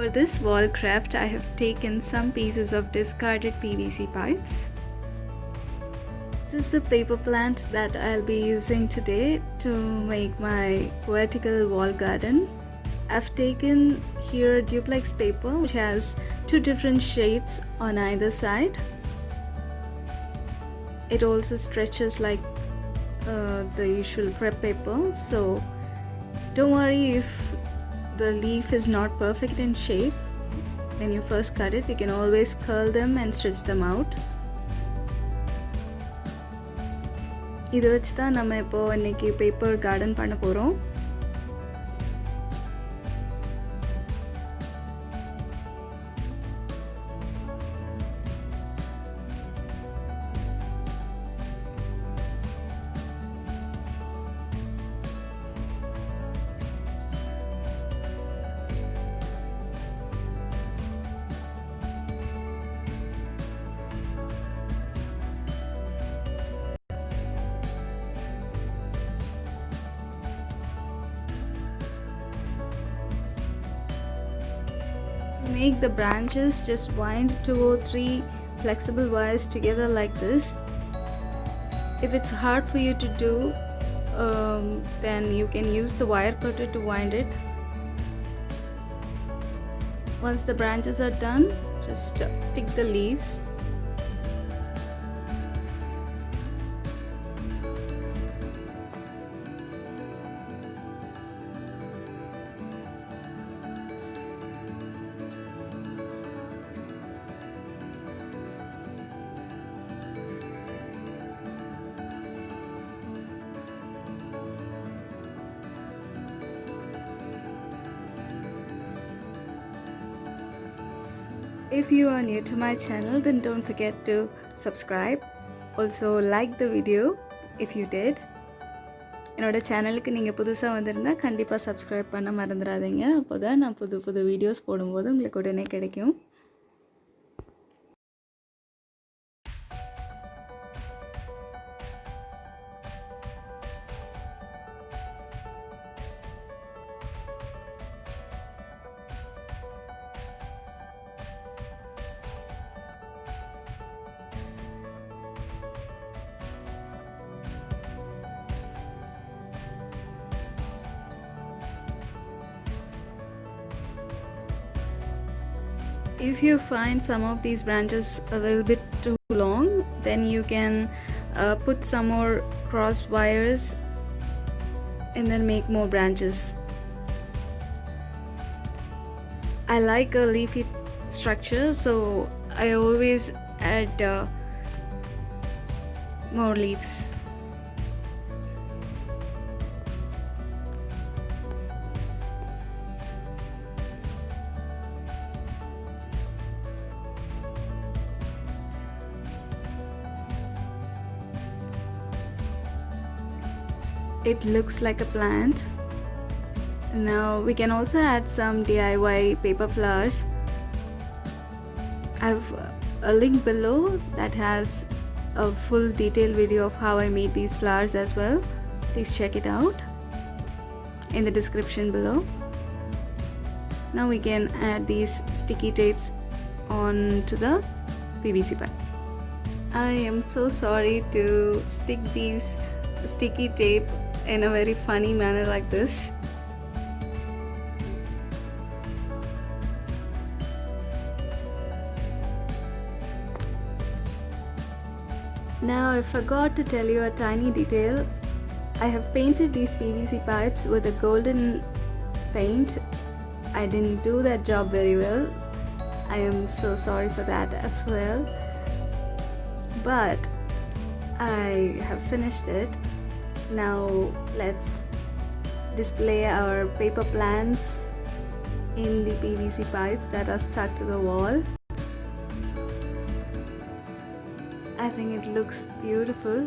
For this wall craft, I have taken some pieces of discarded PVC pipes. This is the paper plant that I'll be using today to make my vertical wall garden. I've taken here duplex paper which has two different shades on either side. It also stretches like the usual crepe paper, so don't worry if the leaf is not perfect in shape. When you first cut it, you can always curl them and stretch them out. இதை வச்சு தான் நம்ம இப்போ இன்னைக்கு paper garden பண்ண போகிறோம். Make the branches, just wind 2 or 3 flexible wires together like this. If it's hard for you to do, then you can use the wire cutter to wind it. Once the branches are done, just stick the leaves. If you are new to my channel, then don't forget to subscribe. Also like the video if you did. என்னோட சேனலுக்கு நீங்கள் புதுசாக வந்திருந்தா கண்டிப்பாக subscribe பண்ண மறந்துடாதீங்க. அப்போ தான் நான் புது புது வீடியோஸ் போடும்போது உங்களுக்கு உடனே கிடைக்கும். If you find some of these branches a little bit too long, then you can put some more cross wires and then make more branches. I like a leafy structure, so I always add more leaves. It looks like a plant. Now we can also add some DIY paper flowers. I have a link below that has a full detailed video of how I made these flowers as well. Please check it out in the description below. Now we can add these sticky tapes onto the PVC pipe. I am so sorry to stick these sticky tape in a very funny manner like this. Now I forgot to tell you a tiny detail. I have painted these PVC pipes with a golden paint. I didn't do that job very well. I am so sorry for that as well. But I have finished it. Now let's display our paper plants in the PVC pipes that are stuck to the wall. I think it looks beautiful.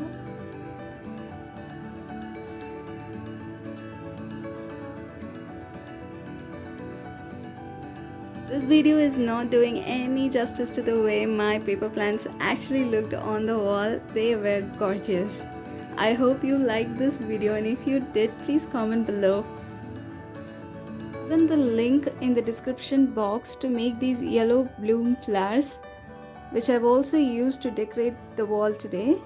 This video is not doing any justice to the way my paper plants actually looked on the wall. They were gorgeous. I hope you liked this video, and if you did, please comment below. Given the link in the description box to make these yellow bloom flowers, which I've also used to decorate the wall today.